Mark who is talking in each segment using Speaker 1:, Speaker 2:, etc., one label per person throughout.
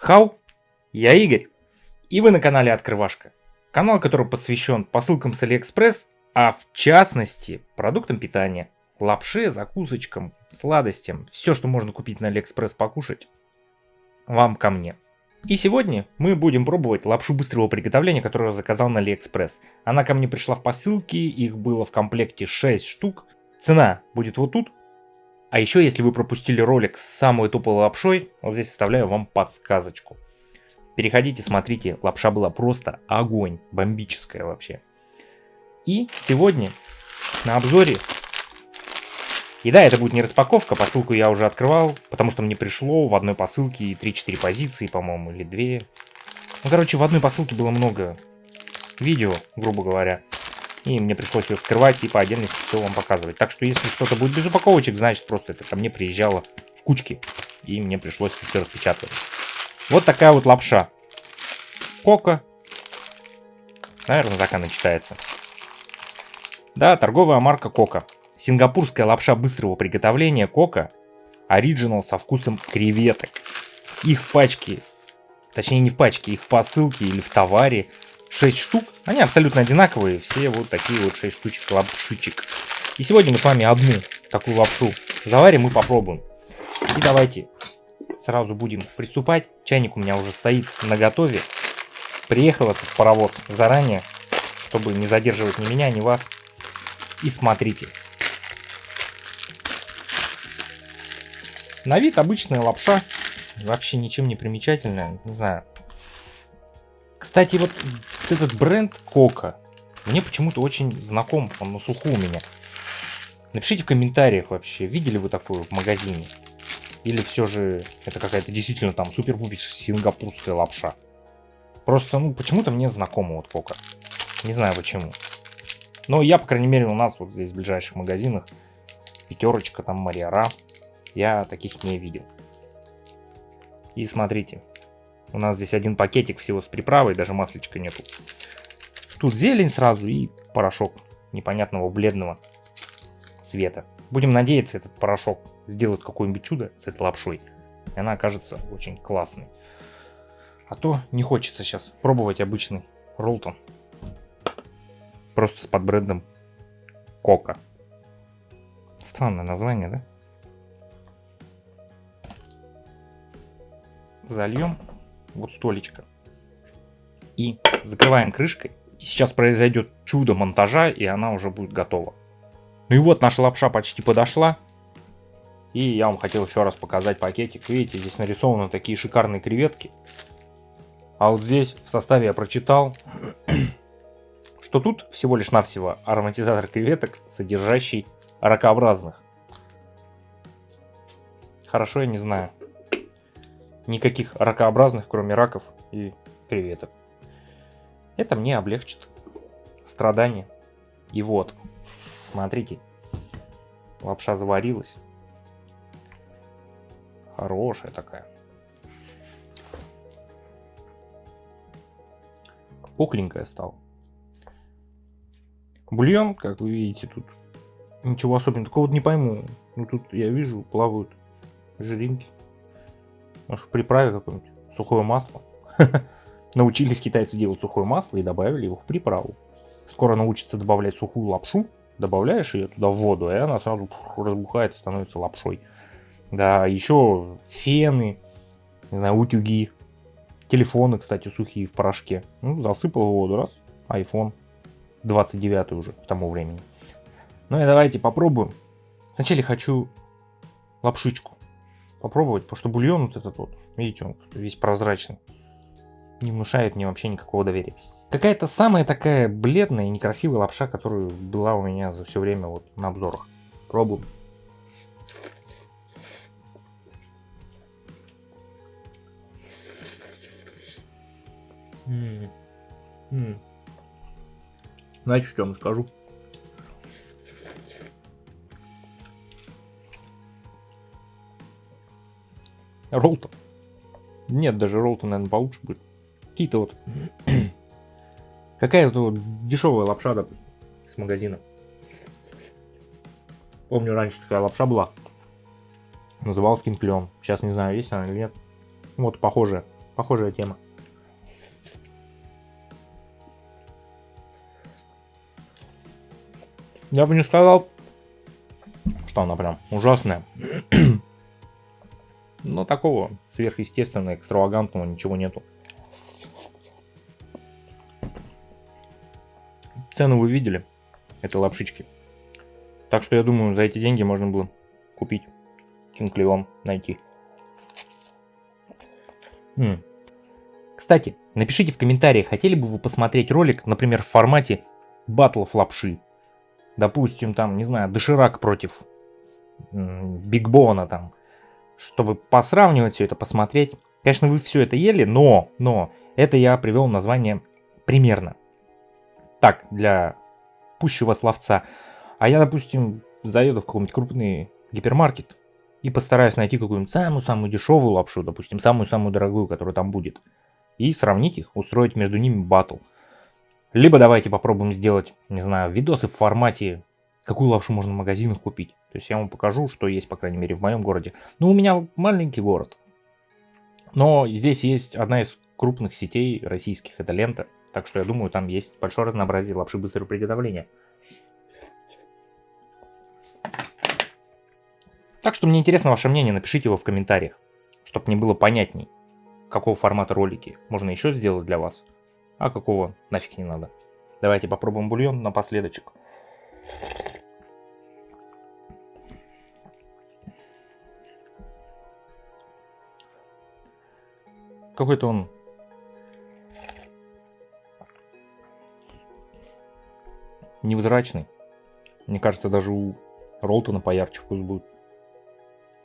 Speaker 1: Хау, я Игорь, и вы на канале Открывашка. Канал, который посвящен посылкам с Алиэкспресс, а в частности продуктам питания, лапше, закусочкам, сладостям, все, что можно купить на Алиэкспресс покушать, вам ко мне. И сегодня мы будем пробовать лапшу быстрого приготовления, которую я заказал на Алиэкспресс. Она ко мне пришла в посылке, их было в комплекте 6 штук. Цена будет вот тут. А еще, если вы пропустили ролик с самой топовой лапшой, вот здесь оставляю вам подсказочку. Переходите, смотрите, лапша была просто огонь, бомбическая вообще. И сегодня на обзоре, и да, это будет не распаковка, посылку я уже открывал, потому что мне пришло в одной посылке 3-4 позиции, по-моему, или 2. Ну, короче, в одной посылке было много видео, грубо говоря. И мне пришлось их вскрывать и по отдельности все вам показывать. Так что если что-то будет без упаковочек, значит просто это ко мне приезжало в кучке. И мне пришлось все распечатывать. Вот такая вот лапша. Кока. Наверное, так она читается. Да, торговая марка Кока. Сингапурская лапша быстрого приготовления Кока. Оригинал со вкусом креветок. Их в пачке, точнее не в пачке, их в посылке или в товаре 6 штук. Они абсолютно одинаковые. Все вот такие вот 6 штучек лапшичек. И сегодня мы с вами одну такую лапшу заварим и попробуем. И давайте сразу будем приступать. Чайник у меня уже стоит наготове. Приехал этот паровоз заранее, чтобы не задерживать ни меня, ни вас. И смотрите. На вид обычная лапша. Вообще ничем не примечательная. Не знаю. Кстати, вот этот бренд Кока мне почему-то очень знаком. Он на слуху у меня. Напишите в комментариях вообще, видели вы такое в магазине? Или все же это какая-то действительно там супер-пупер сингапурская лапша? Просто, ну, почему-то мне знакомо вот Кока. Не знаю почему. Но я, по крайней мере, у нас вот здесь в ближайших магазинах, Пятерочка, там Мариара, я таких не видел. И смотрите, у нас здесь один пакетик всего с приправой, даже масличка нету. Тут зелень сразу и порошок непонятного бледного цвета. Будем надеяться, этот порошок сделает какое-нибудь чудо с этой лапшой, и она окажется очень классной. А то не хочется сейчас пробовать обычный роллтон. Просто с под брендом Кока. Странное название, да? Зальем вот столечко. И закрываем крышкой. И сейчас произойдет чудо монтажа, и она уже будет готова. Ну и вот наша лапша почти подошла. И я вам хотел еще раз показать пакетик. Видите, здесь нарисованы такие шикарные креветки. А вот здесь в составе я прочитал, что тут всего лишь навсего ароматизатор креветок, содержащий ракообразных. Хорошо, я не знаю. Никаких ракообразных, кроме раков и креветок. Это мне облегчит страдания. И вот, смотрите, лапша заварилась. Хорошая такая. Пухленькая стала. Бульон, как вы видите, тут ничего особенного. Такого не пойму. Ну тут я вижу, плавают жиринки. Может, в приправе какое-нибудь сухое масло. Научились китайцы делать сухое масло и добавили его в приправу. Скоро научатся добавлять сухую лапшу. Добавляешь ее туда в воду, и она сразу разбухает и становится лапшой. Да, еще фены, не знаю, утюги. Телефоны, кстати, сухие в порошке. Ну, засыпал в воду, раз, iPhone 29 уже к тому времени. Ну и давайте попробуем. Сначала хочу лапшичку попробовать, потому что бульон вот этот вот, видите, он весь прозрачный. Не внушает мне вообще никакого доверия. Какая-то самая такая бледная и некрасивая лапша, которая была у меня за все время вот на обзорах. Пробуем. Знаете, что я вам скажу? Роллтон. Нет, даже роллтон, наверное, получше будет. Какие-то вот... Какая-то вот дешевая лапша, допустим, с магазина. Помню, раньше такая лапша была. Называлась Кинг Леон. Сейчас не знаю, есть она или нет. Вот, похожая. Похожая тема. Я бы не сказал, что она прям ужасная. Но такого сверхъестественного, экстравагантного ничего нету. Цену вы видели этой лапшички. Так что я думаю, за эти деньги можно было купить King Leon, найти. Кстати, напишите в комментариях, хотели бы вы посмотреть ролик, например, в формате батлов лапши. Допустим, там, не знаю, Доширак против Биг Бона там. Чтобы посравнивать все это, посмотреть. Конечно, вы все это ели, но это я привел название примерно. Так, для пущего словца. А я, допустим, заеду в какой-нибудь крупный гипермаркет и постараюсь найти какую-нибудь самую-самую дешевую лапшу, допустим, самую-самую дорогую, которая там будет. И сравнить их, устроить между ними батл. Либо давайте попробуем сделать, не знаю, видосы в формате, какую лапшу можно в магазинах купить. То есть я вам покажу, что есть, по крайней мере, в моем городе. Ну, у меня маленький город. Но здесь есть одна из крупных сетей российских, это Лента. Так что я думаю, там есть большое разнообразие лапши быстрого приготовления. Так что мне интересно ваше мнение, напишите его в комментариях, чтобы мне было понятней, какого формата ролики можно еще сделать для вас, а какого нафиг не надо. Давайте попробуем бульон напоследочек. Какой-то он невзрачный. Мне кажется, даже у Ролтона поярче вкус будет.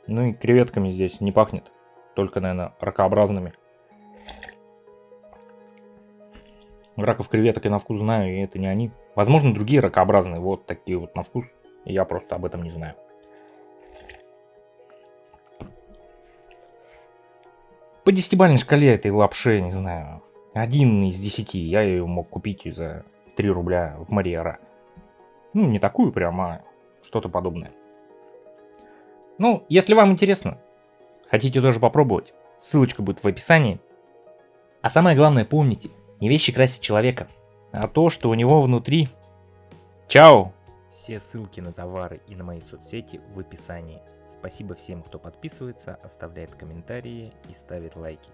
Speaker 1: Ну и креветками здесь не пахнет. Только, наверное, ракообразными. Раков креветок я на вкус знаю, и это не они. Возможно, другие ракообразные, вот такие вот на вкус. И я просто об этом не знаю. По 10-бальной шкале этой лапши, не знаю, 1 из 10. Я ее мог купить за 3 рубля в Мария-Ра. Ну, не такую прям, а что-то подобное. Ну, если вам интересно, хотите тоже попробовать, ссылочка будет в описании. А самое главное, помните, не вещи красят человека, а то, что у него внутри. Чао! Все ссылки на товары и на мои соцсети в описании. Спасибо всем, кто подписывается, оставляет комментарии и ставит лайки.